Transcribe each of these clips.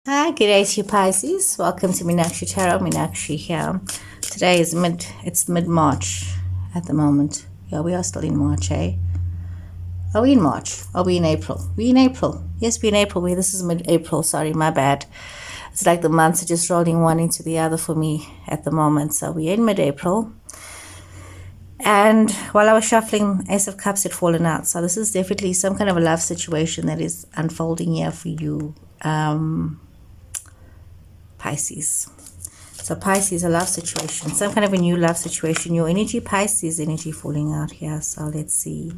Hi, good day to you Pisces. Welcome to Meenakshi Tarot. Meenakshi here. Today is mid-March at the moment. Yeah, we are still in March, eh? Are we in March? Are we in April? We in April. Yes, we in April. This is mid-April. Sorry, my bad. It's like the months are just rolling one into the other for me at the moment. So we're in mid-April. And while I was shuffling, Ace of Cups had fallen out. So this is definitely some kind of a love situation that is unfolding here for you. Pisces. So Pisces, a love situation, some kind of a new love situation. Your energy, Pisces energy falling out here. So let's see.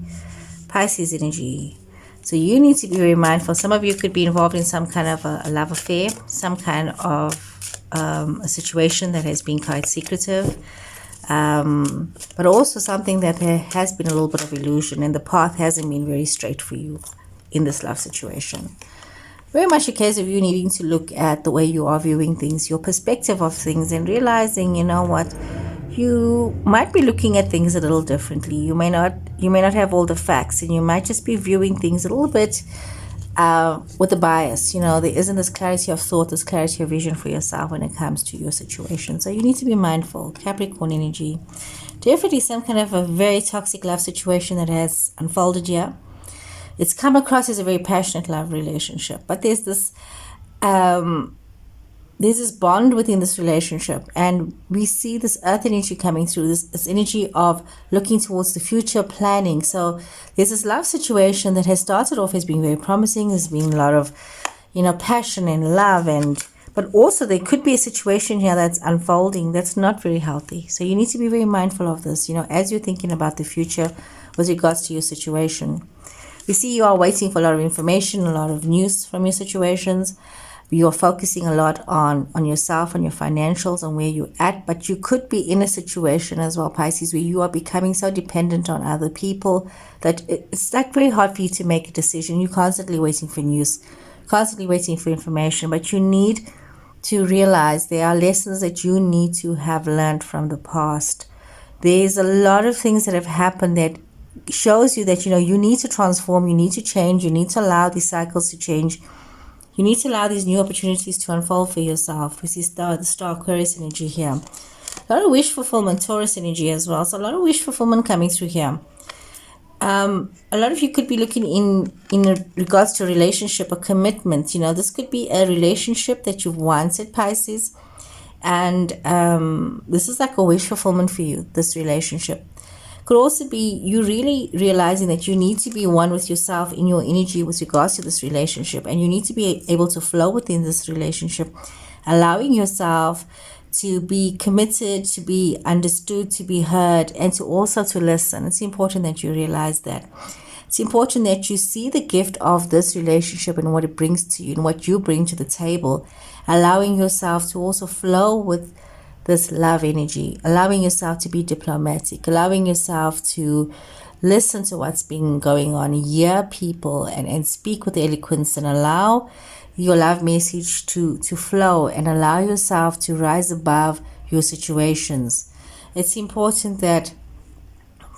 Pisces energy. So you need to be very mindful. Some of you could be involved in some kind of a love affair, some kind of a situation that has been quite secretive, but also something that there has been a little bit of illusion and the path hasn't been very straight for you in this love situation. Very much a case of you needing to look at the way you are viewing things, your perspective of things, and realizing, you know what, you might be looking at things a little differently. You may not have all the facts, and you might just be viewing things a little bit with a bias. You know, there isn't this clarity of thought, this clarity of vision for yourself when it comes to your situation. So you need to be mindful. Capricorn energy. Definitely some kind of a very toxic love situation that has unfolded here. It's come across as a very passionate love relationship, but there's this bond within this relationship, and we see this earth energy coming through, this energy of looking towards the future, planning. So there's this love situation that has started off as being very promising. There's been a lot of, passion and love, but also there could be a situation here that's unfolding that's not very healthy. So you need to be very mindful of this, as you're thinking about the future with regards to your situation. We see you are waiting for a lot of information, a lot of news from your situations. You are focusing a lot on yourself, on your financials, on where you're at. But you could be in a situation as well, Pisces, where you are becoming so dependent on other people that it's like very hard for you to make a decision. You're constantly waiting for news, constantly waiting for information. But you need to realize there are lessons that you need to have learned from the past. There's a lot of things that have happened that shows you that you need to transform, you need to change, you need to allow these cycles to change, you need to allow these new opportunities to unfold for yourself. We see the star Aquarius energy here, a lot of wish fulfillment, Taurus energy as well. So a lot of wish fulfillment coming through here. A lot of you could be looking in regards to a relationship, a commitment. This could be a relationship that you've wanted, Pisces, and this is like a wish fulfillment for you, this relationship. Could also be you really realizing that you need to be one with yourself in your energy with regards to this relationship, and you need to be able to flow within this relationship, allowing yourself to be committed, to be understood, to be heard, and to also to listen. It's important that you realize that. It's important that you see the gift of this relationship and what it brings to you and what you bring to the table, allowing yourself to also flow with this love energy, allowing yourself to be diplomatic, allowing yourself to listen to what's been going on, hear people and speak with eloquence, and allow your love message to flow, and allow yourself to rise above your situations. It's important that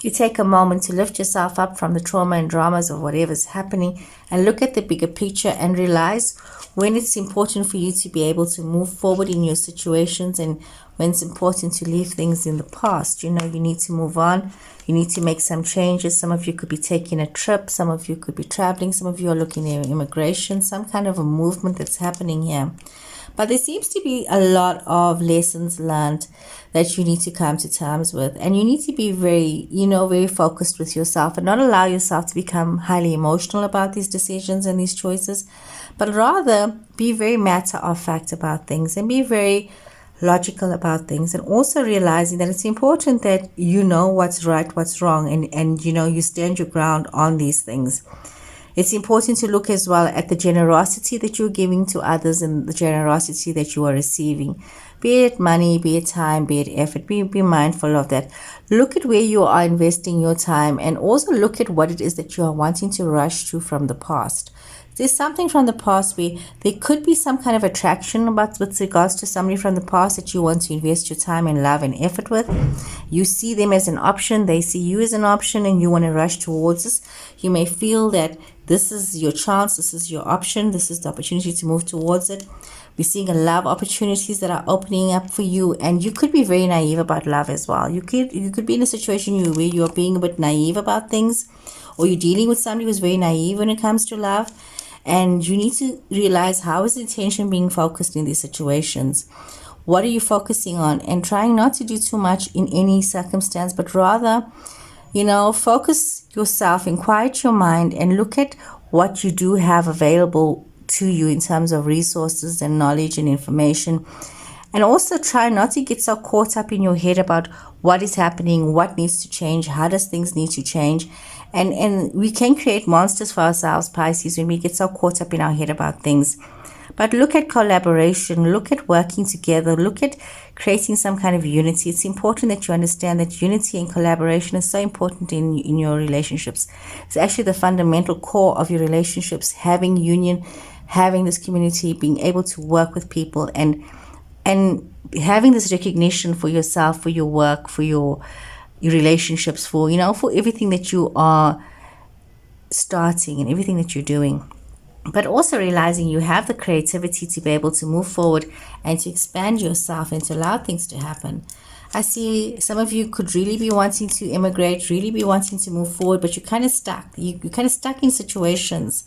you take a moment to lift yourself up from the trauma and dramas of whatever's happening and look at the bigger picture and realize when it's important for you to be able to move forward in your situations, and when it's important to leave things in the past. You need to move on. You need to make some changes. Some of you could be taking a trip. Some of you could be traveling. Some of you are looking at immigration, some kind of a movement that's happening here. But there seems to be a lot of lessons learned that you need to come to terms with. And you need to be very, very focused with yourself and not allow yourself to become highly emotional about these decisions and these choices, but rather be very matter of fact about things and be very logical about things, and also realizing that it's important that you know what's right, what's wrong, and you stand your ground on these things. It's important to look as well at the generosity that you're giving to others and the generosity that you are receiving. Be it money, be it time, be it effort. Be mindful of that. Look at where you are investing your time, and also look at what it is that you are wanting to rush to from the past. There's something from the past where there could be some kind of attraction with regards to somebody from the past that you want to invest your time and love and effort with. You see them as an option. They see you as an option, and you want to rush towards this. You may feel that This is your chance. This is your option. This is the opportunity to move towards it. We're seeing a love opportunities that are opening up for you, and you could be very naive about love as well. You could be in a situation where you're being a bit naive about things, or you're dealing with somebody who's very naive when it comes to love, and you need to realize, how is the attention being focused in these situations? What are you focusing on? And trying not to do too much in any circumstance, but rather, focus yourself and quiet your mind and look at what you do have available to you in terms of resources and knowledge and information. And also try not to get so caught up in your head about what is happening, what needs to change, how does things need to change. And we can create monsters for ourselves, Pisces, when we get so caught up in our head about things. But look at collaboration, look at working together, look at creating some kind of unity. It's important that you understand that unity and collaboration is so important in your relationships. It's actually the fundamental core of your relationships, having union, having this community, being able to work with people, and having this recognition for yourself, for your work, for your relationships, for everything that you are starting and everything that you're doing. But also realizing you have the creativity to be able to move forward and to expand yourself and to allow things to happen. I see some of you could really be wanting to immigrate, really be wanting to move forward, but you're kind of stuck. You're kind of stuck in situations.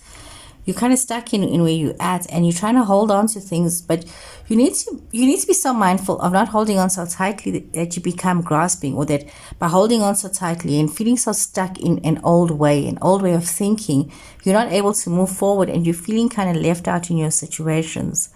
You're kind of stuck in where you're at, and you're trying to hold on to things, but you need to be so mindful of not holding on so tightly that you become grasping, or that by holding on so tightly and feeling so stuck in an old way of thinking, you're not able to move forward, and you're feeling kind of left out in your situations.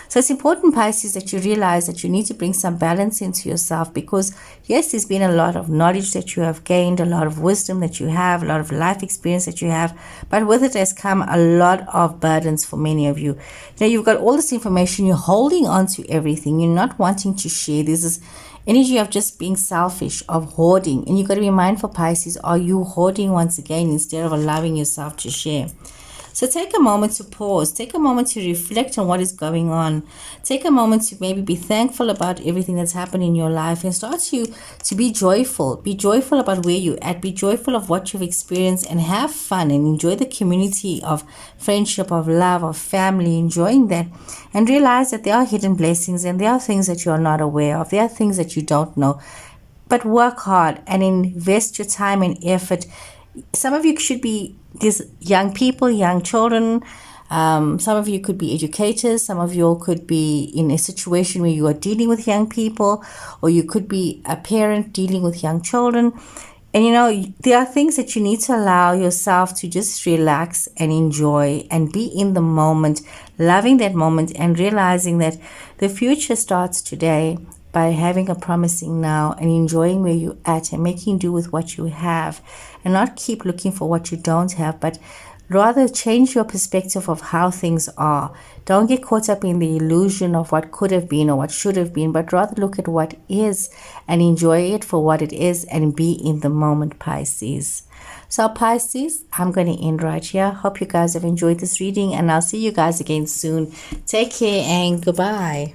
So it's important, Pisces, that you realize that you need to bring some balance into yourself, because yes, there's been a lot of knowledge that you have gained, a lot of wisdom that you have, a lot of life experience that you have, but with it has come a lot of burdens for many of you. You've got all this information, you're holding on to everything, you're not wanting to share. There's this energy of just being selfish, of hoarding, and you've got to be mindful, Pisces, are you hoarding once again instead of allowing yourself to share? So take a moment to pause, take a moment to reflect on what is going on. Take a moment to maybe be thankful about everything that's happened in your life, and start to be joyful. Be joyful about where you're at. Be joyful of what you've experienced, and have fun and enjoy the community of friendship, of love, of family, enjoying that. And realize that there are hidden blessings, and there are things that you're not aware of. There are things that you don't know. But work hard and invest your time and effort. Some of you should be these young people, young children. Some of you could be educators. Some of you could be in a situation where you are dealing with young people, or you could be a parent dealing with young children. And there are things that you need to allow yourself to just relax and enjoy and be in the moment, loving that moment, and realizing that the future starts today by having a promising now and enjoying where you're at and making do with what you have, and not keep looking for what you don't have, but rather change your perspective of how things are. Don't get caught up in the illusion of what could have been or what should have been, but rather look at what is and enjoy it for what it is and be in the moment, Pisces. So Pisces, I'm going to end right here. Hope you guys have enjoyed this reading, and I'll see you guys again soon. Take care and goodbye.